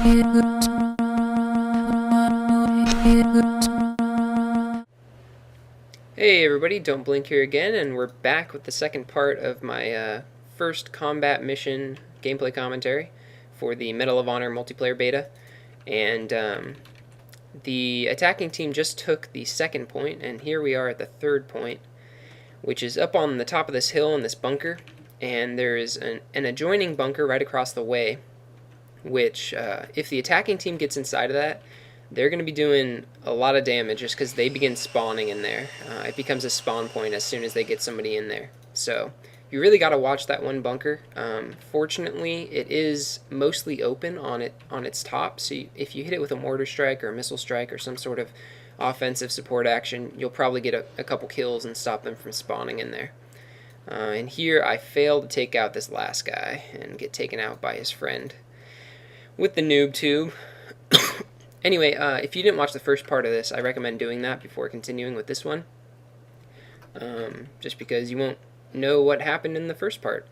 Hey everybody, Don't Blink here again, and we're back with the second part of my first combat mission gameplay commentary for the Medal of Honor multiplayer beta. And the attacking team just took the second point, and here we are at the third point, which is up on the top of this hill in this bunker. And there is an adjoining bunker right across the way, which if the attacking team gets inside of that, they're going to be doing a lot of damage just because they begin spawning in there. It becomes a spawn point as soon as they get somebody in there. So you really got to watch that one bunker. Fortunately, it is mostly open on its top, so if you hit it with a mortar strike or a missile strike or some sort of offensive support action, you'll probably get a couple kills and stop them from spawning in there. And here I failed to take out this last guy and get taken out by his friend with the noob tube. Anyway, if you didn't watch the first part of this, I recommend doing that before continuing with this one. Just because you won't know what happened in the first part.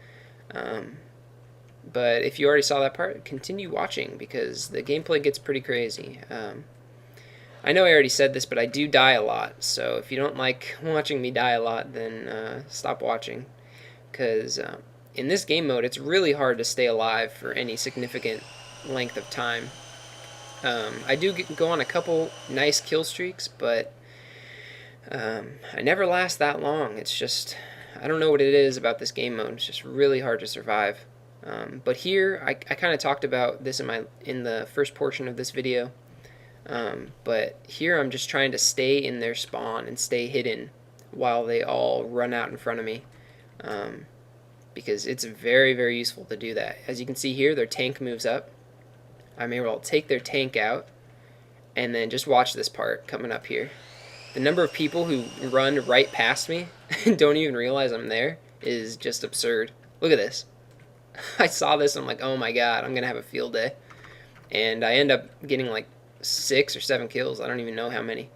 But if you already saw that part, continue watching because the gameplay gets pretty crazy. I know I already said this, but I do die a lot, so if you don't like watching me die a lot, then stop watching. Because in this game mode, it's really hard to stay alive for any significant length of time. I do go on a couple nice kill streaks, but I never last that long. It's just, I don't know what it is about this game mode. It's just really hard to survive. But here, I kind of talked about this in the first portion of this video. But here I'm just trying to stay in their spawn and stay hidden while they all run out in front of me. Because it's very, very useful to do that. As you can see here, their tank moves up. I'm able to take their tank out, and then just watch this part coming up here. The number of people who run right past me and don't even realize I'm there is just absurd. Look at this. I saw this and I'm like, oh my god, I'm going to have a field day. And I end up getting like 6 or 7 kills. I don't even know how many.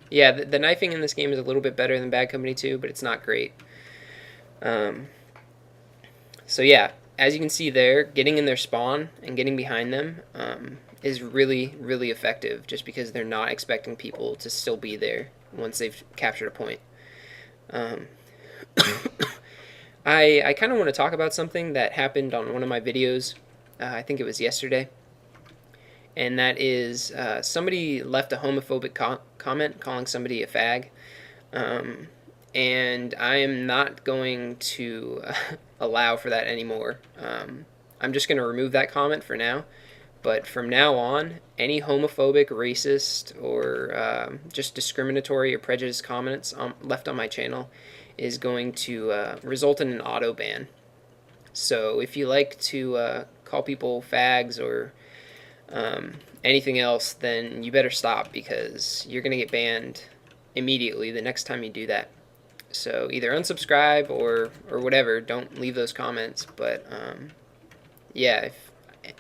Yeah, the knifing in this game is a little bit better than Bad Company 2, but it's not great. So yeah. As you can see there, getting in their spawn and getting behind them is really, really effective just because they're not expecting people to still be there once they've captured a point. I kind of want to talk about something that happened on one of my videos, I think it was yesterday, and that is somebody left a homophobic comment calling somebody a fag. And I am not going to allow for that anymore. I'm just going to remove that comment for now. But from now on, any homophobic, racist, or just discriminatory or prejudiced comments left on my channel is going to result in an auto ban. So if you like to call people fags or anything else, then you better stop because you're going to get banned immediately the next time you do that. So either unsubscribe or whatever, don't leave those comments, but yeah, if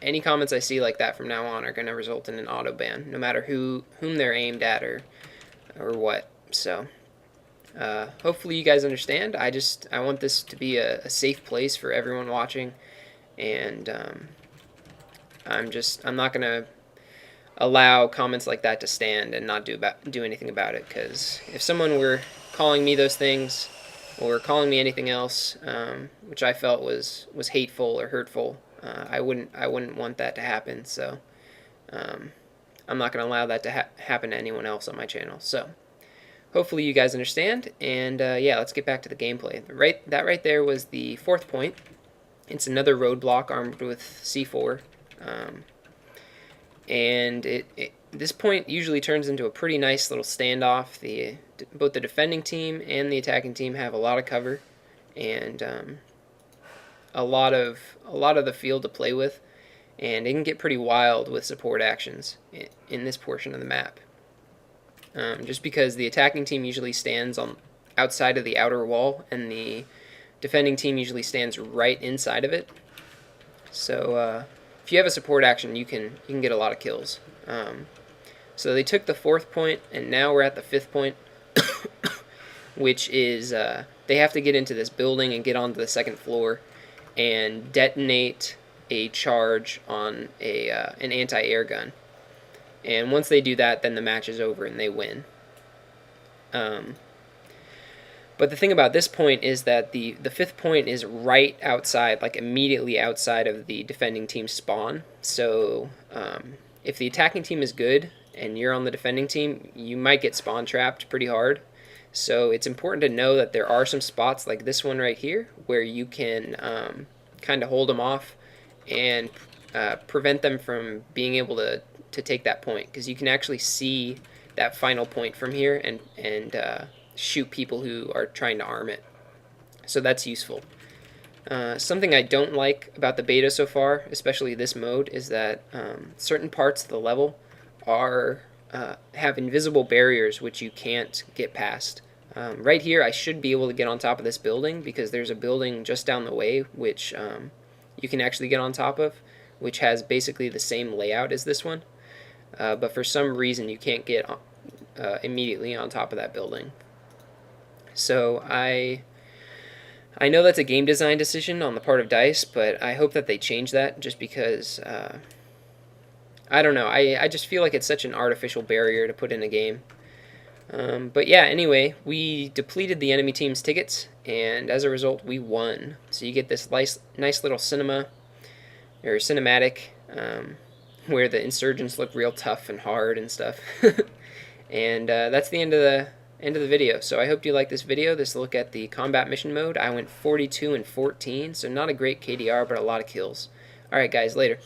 any comments I see like that from now on are going to result in an auto ban, no matter whom they're aimed at or what. So hopefully you guys understand. I want this to be a safe place for everyone watching, and I'm not going to allow comments like that to stand and not do anything about it, because if someone were calling me those things or calling me anything else which I felt was hateful or hurtful, I wouldn't want that to happen. So I'm not going to allow that to happen to anyone else on my channel. So hopefully you guys understand, and yeah, let's get back to the gameplay. That right there was the fourth point. It's another roadblock armed with C4, and this point usually turns into a pretty nice little standoff. Both the defending team and the attacking team have a lot of cover and a lot of the field to play with, and it can get pretty wild with support actions in this portion of the map. Just because the attacking team usually stands outside of the outer wall, and the defending team usually stands right inside of it. So if you have a support action, you can get a lot of kills. So they took the fourth point, and now we're at the fifth point, which is they have to get into this building and get onto the second floor and detonate a charge on an anti-air gun. And once they do that, then the match is over and they win. But the thing about this point is that the fifth point is right outside, like immediately outside of the defending team's spawn. So if the attacking team is good and you're on the defending team, you might get spawn trapped pretty hard. So it's important to know that there are some spots like this one right here where you can kind of hold them off and prevent them from being able to take that point, because you can actually see that final point from here and shoot people who are trying to arm it. So that's useful. Something I don't like about the beta so far, especially this mode, is that certain parts of the level have invisible barriers which you can't get past. Right here I should be able to get on top of this building because there's a building just down the way which you can actually get on top of, which has basically the same layout as this one. But for some reason you can't get immediately on top of that building. So I know that's a game design decision on the part of DICE, but I hope that they change that, just because I don't know, I just feel like it's such an artificial barrier to put in a game. But yeah, anyway, we depleted the enemy team's tickets, and as a result we won. So you get this nice little cinematic where the insurgents look real tough and hard and stuff. And that's the end of the video. So I hope you like this video. This look at the combat mission mode. I went 42 and 14, so not a great KDR, but a lot of kills. Alright guys, later.